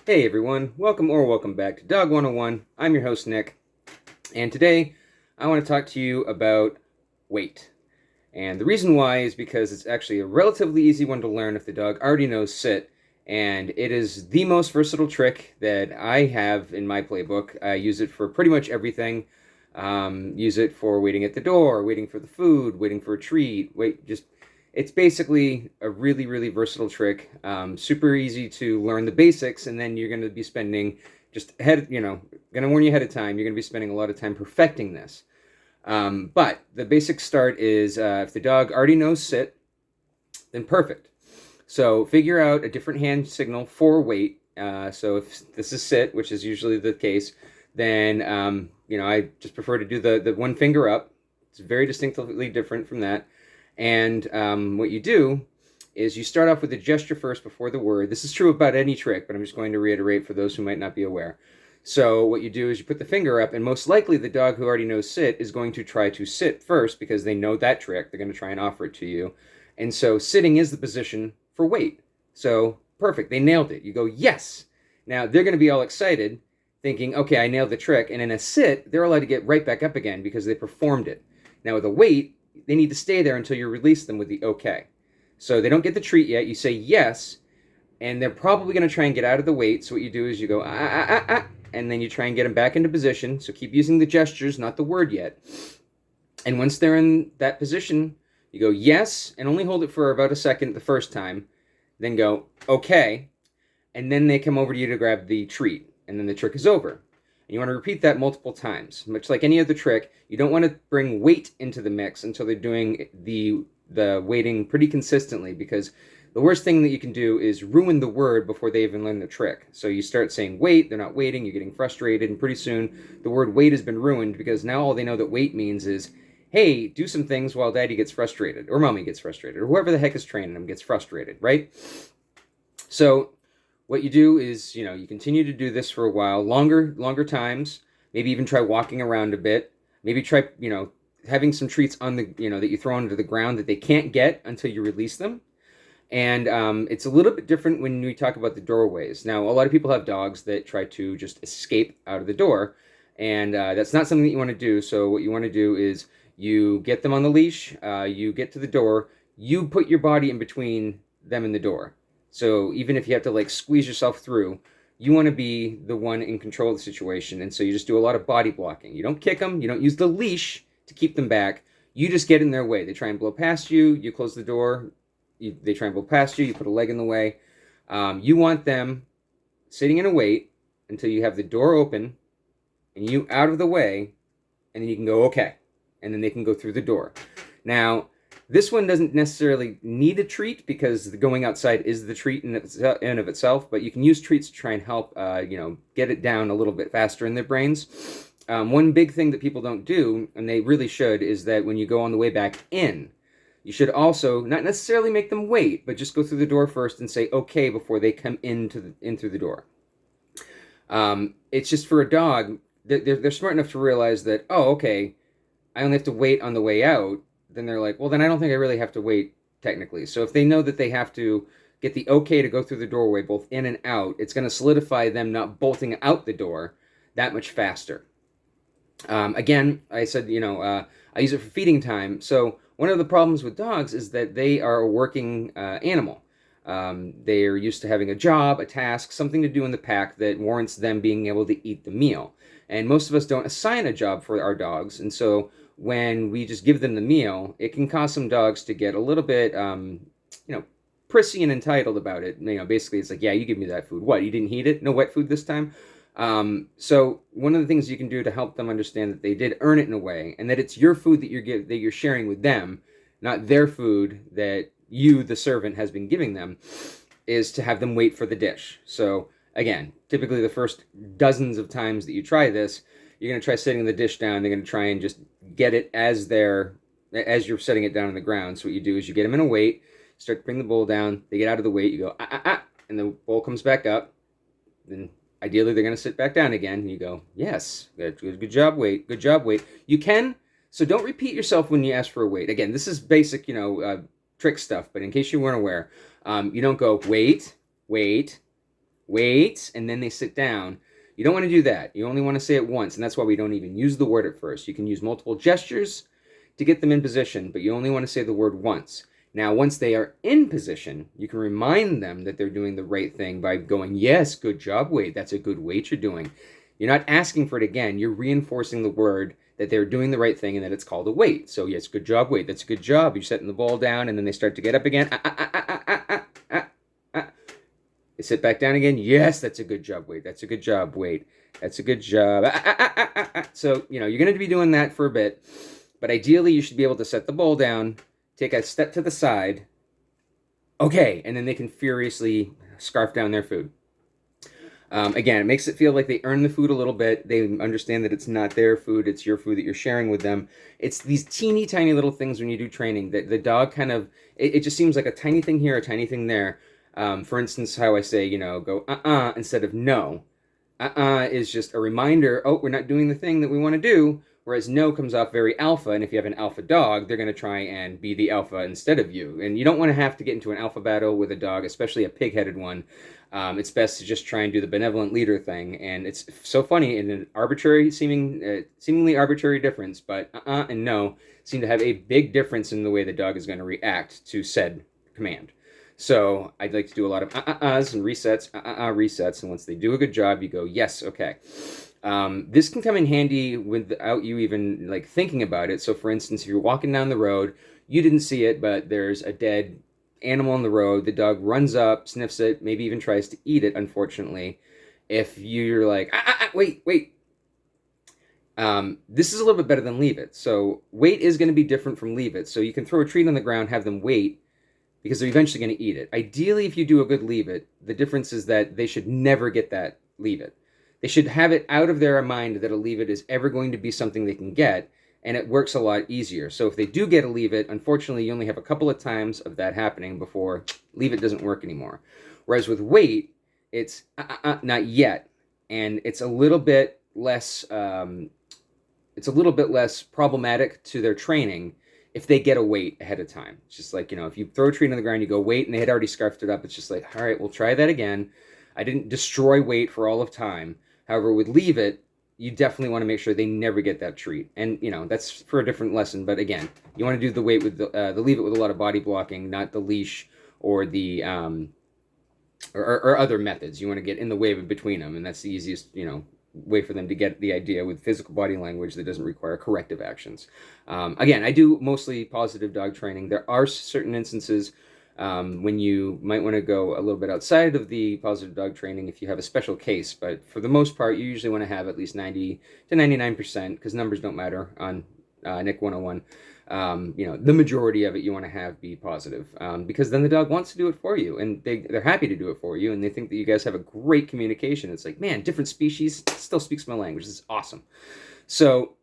Hey everyone, welcome back to Dog 101. I'm your host Nick, and today I want to talk to you about weight. And the reason why is because it's actually a relatively easy one to learn if the dog already knows sit, and it is the most versatile trick that I have in my playbook. I use it for pretty much everything. Use it for waiting at the door, waiting for the food, waiting for a treat, it's basically a really, really versatile trick. Super easy to learn the basics, and then you're going to be spending going to warn you ahead of time, you're going to be spending a lot of time perfecting this. But the basic start is if the dog already knows sit, then perfect. So figure out a different hand signal for wait. So if this is sit, which is usually the case, then I just prefer to do the one finger up. It's very distinctly different from that. And what you do is you start off with a gesture first before the word. This is true about any trick, but I'm just going to reiterate for those who might not be aware. So what you do is you put the finger up, and most likely the dog who already knows sit is going to try to sit first because they know that trick. They're going to try and offer it to you. And so sitting is the position for wait. So perfect. They nailed it. You go, yes. Now they're going to be all excited thinking, okay, I nailed the trick. And in a sit, they're allowed to get right back up again because they performed it. Now with a wait, they need to stay there until you release them with the okay. So they don't get the treat yet. You say yes, and they're probably going to try and get out of the wait. So what you do is you go, and then you try and get them back into position. So keep using the gestures, not the word yet. And once they're in that position, you go yes, and only hold it for about a second the first time. Then go okay, and then they come over to you to grab the treat, and then the trick is over. And you want to repeat that multiple times. Much like any other trick, you don't want to bring weight into the mix until they're doing the waiting pretty consistently, because the worst thing that you can do is ruin the word before they even learn the trick. So you start saying wait, they're not waiting, you're getting frustrated, and pretty soon the word wait has been ruined because now all they know that wait means is, hey, do some things while daddy gets frustrated, or mommy gets frustrated, or whoever the heck is training them gets frustrated, right? So what you do is, you continue to do this for a while, longer times, maybe even try walking around a bit, maybe try, having some treats on the, that you throw onto the ground that they can't get until you release them. And it's a little bit different when we talk about the doorways. Now, a lot of people have dogs that try to just escape out of the door, and that's not something that you want to do. So what you want to do is you get them on the leash, you get to the door, you put your body in between them and the door. So even if you have to squeeze yourself through, you want to be the one in control of the situation. And so you just do a lot of body blocking. You don't kick them. You don't use the leash to keep them back. You just get in their way. They try and blow past you. You close the door. They try and blow past you. You put a leg in the way. You want them sitting in a wait until you have the door open and you out of the way. And then you can go, okay. And then they can go through the door. Now, this one doesn't necessarily need a treat because going outside is the treat in of itself, but you can use treats to try and help, get it down a little bit faster in their brains. One big thing that people don't do, and they really should, is that when you go on the way back in, you should also not necessarily make them wait, but just go through the door first and say okay before they come in through the door. It's just for a dog, they're smart enough to realize that, oh, okay, I only have to wait on the way out. Then they're like, well, then I don't think I really have to wait technically. So if they know that they have to get the okay to go through the doorway, both in and out, it's going to solidify them not bolting out the door that much faster. Again, I said, I use it for feeding time. So one of the problems with dogs is that they are a working animal. They are used to having a job, a task, something to do in the pack that warrants them being able to eat the meal. And most of us don't assign a job for our dogs. And so when we just give them the meal, it can cause some dogs to get a little bit, prissy and entitled about it. Basically it's like, yeah, you give me that food. What, you didn't heat it? No wet food this time? So one of the things you can do to help them understand that they did earn it in a way, and that it's your food that you're sharing with them, not their food that you, the servant, has been giving them, is to have them wait for the dish. So again, typically the first dozens of times that you try this, you're going to try setting the dish down. They're going to try and just get it as you're setting it down on the ground. So what you do is you get them in a wait, start to bring the bowl down. They get out of the wait. You go, and the bowl comes back up. Then ideally they're going to sit back down again. And you go, yes, good job, wait. Good job, wait. You can, so don't repeat yourself when you ask for a wait. Again, this is basic, trick stuff. But in case you weren't aware, you don't go, wait, wait, and then they sit down. You don't want to do that. You only want to say it once, and that's why we don't even use the word at first. You can use multiple gestures to get them in position, but you only want to say the word once. Now, once they are in position, you can remind them that they're doing the right thing by going, yes, good job, wait, that's a good wait you're doing. You're not asking for it again. You're reinforcing the word that they're doing the right thing and that it's called a wait. So, yes, good job, wait, that's a good job. You're setting the ball down, and then they start to get up again. They sit back down again. Yes, that's a good job, wait, that's a good job, wait, that's a good job. So, you're going to be doing that for a bit. But ideally, you should be able to set the ball down, take a step to the side, okay, and then they can furiously scarf down their food. Again, it makes it feel like they earn the food a little bit. They understand that it's not their food, it's your food that you're sharing with them. It's these teeny tiny little things when you do training that the dog kind of, it just seems like a tiny thing here, a tiny thing there. For instance, how I say, go instead of no. Is just a reminder, oh, we're not doing the thing that we want to do. Whereas no comes off very alpha, and if you have an alpha dog, they're going to try and be the alpha instead of you. And you don't want to have to get into an alpha battle with a dog, especially a pig-headed one. It's best to just try and do the benevolent leader thing. And it's so funny, in an arbitrary, seemingly arbitrary difference, but and no seem to have a big difference in the way the dog is going to react to said command. So I'd like to do a lot of ahs and resets, resets, and once they do a good job, you go, yes, okay. This can come in handy without you even like thinking about it. So for instance, if you're walking down the road, you didn't see it, but there's a dead animal on the road. The dog runs up, sniffs it, maybe even tries to eat it, unfortunately. If you're like, wait. This is a little bit better than leave it. So wait is going to be different from leave it. So you can throw a treat on the ground, have them wait, because they're eventually going to eat it. Ideally, if you do a good leave it, the difference is that they should never get that leave it. They should have it out of their mind that a leave it is ever going to be something they can get, and it works a lot easier. So if they do get a leave it, unfortunately, you only have a couple of times of that happening before leave it doesn't work anymore. Whereas with wait, it's not yet, and it's a little bit less. It's a little bit less problematic to their training if they get a wait ahead of time. It's just like, if you throw a treat on the ground, you go wait, and they had already scarfed it up. It's just like, all right, we'll try that again. I didn't destroy wait for all of time. However, with leave it, you definitely want to make sure they never get that treat. And, that's for a different lesson. But again, you want to do the wait with the leave it with a lot of body blocking, not the leash or the or other methods. You want to get in the way between them, and that's the easiest, way for them to get the idea with physical body language that doesn't require corrective actions. Again, I do mostly positive dog training. There are certain instances when you might want to go a little bit outside of the positive dog training if you have a special case. But for the most part, you usually want to have at least 90 to 99%, because numbers don't matter on Nick 101. The majority of it you want to have be positive, because then the dog wants to do it for you, and they're happy to do it for you, and they think that you guys have a great communication. It's like, man, different species still speaks my language. This is awesome. So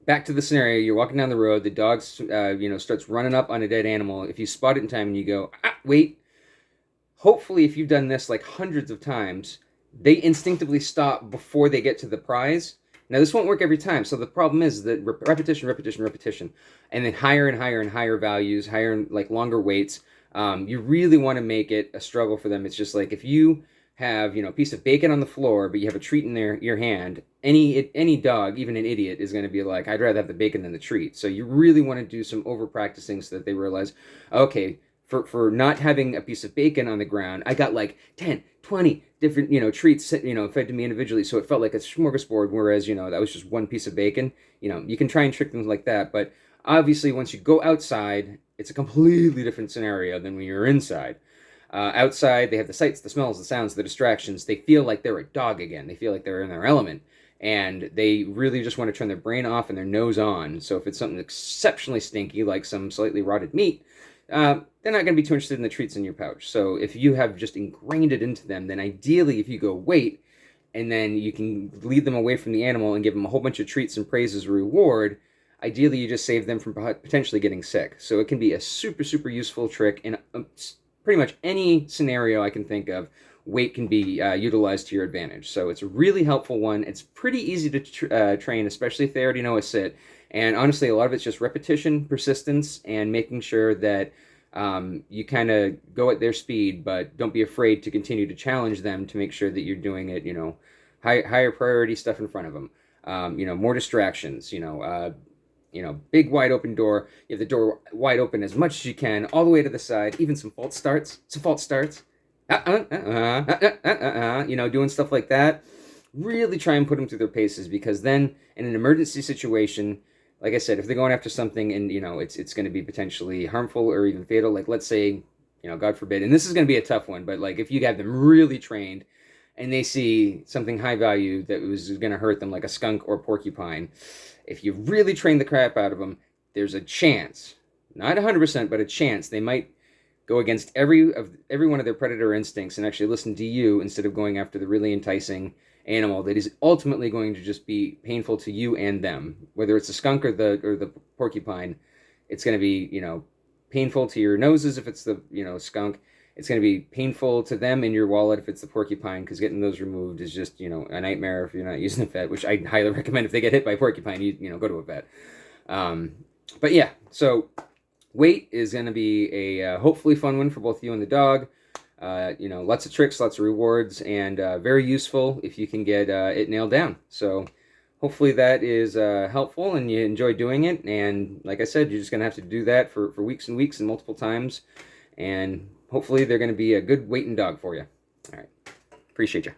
back to the scenario, you're walking down the road, the dog starts running up on a dead animal. If you spot it in time and you go, wait, hopefully if you've done this like hundreds of times, they instinctively stop before they get to the prize. Now, this won't work every time. So the problem is that repetition, and then higher and higher and higher values, higher and like longer weights. You really want to make it a struggle for them. It's just like if you have, a piece of bacon on the floor, but you have a treat in your hand, any dog, even an idiot, is going to be like, I'd rather have the bacon than the treat. So you really want to do some over practicing so that they realize, okay, for not having a piece of bacon on the ground, I got like 10, 20 different, treats, fed to me individually. So it felt like a smorgasbord, whereas, that was just one piece of bacon. You can try and trick them like that. But obviously, once you go outside, it's a completely different scenario than when you're inside. Outside, they have the sights, the smells, the sounds, the distractions. They feel like they're a dog again. They feel like they're in their element. And they really just want to turn their brain off and their nose on. So if it's something exceptionally stinky, like some slightly rotted meat, they're not going to be too interested in the treats in your pouch. So if you have just ingrained it into them, then ideally if you go wait, and then you can lead them away from the animal and give them a whole bunch of treats and praise as a reward, ideally you just save them from potentially getting sick. So it can be a super, super useful trick in pretty much any scenario I can think of. Weight can be utilized to your advantage. So it's a really helpful one. It's pretty easy to train, especially if they already know a sit. And honestly, a lot of it's just repetition, persistence, and making sure that you kind of go at their speed, but don't be afraid to continue to challenge them to make sure that you're doing it, higher priority stuff in front of them. More distractions, big wide open door. You have the door wide open as much as you can, all the way to the side, even some false starts. Doing stuff like that. Really try and put them through their paces, because then in an emergency situation, like I said, if they're going after something and it's going to be potentially harmful or even fatal, like let's say, God forbid, and this is going to be a tough one, but like if you have them really trained and they see something high value that was going to hurt them, like a skunk or porcupine, if you really train the crap out of them, there's a chance, not 100%, but a chance they might go against every one of their predator instincts and actually listen to you instead of going after the really enticing animal that is ultimately going to just be painful to you and them. Whether it's the skunk or the porcupine, it's going to be painful to your noses if it's the skunk. It's going to be painful to them in your wallet if it's the porcupine, because getting those removed is just a nightmare if you're not using a vet, which I highly recommend. If they get hit by a porcupine, you go to a vet. But yeah, so weight is going to be a hopefully fun one for both you and the dog. Lots of tricks, lots of rewards, and very useful if you can get it nailed down. So hopefully that is helpful and you enjoy doing it. And like I said, you're just going to have to do that for weeks and weeks and multiple times. And hopefully they're going to be a good waiting dog for you. All right. Appreciate you.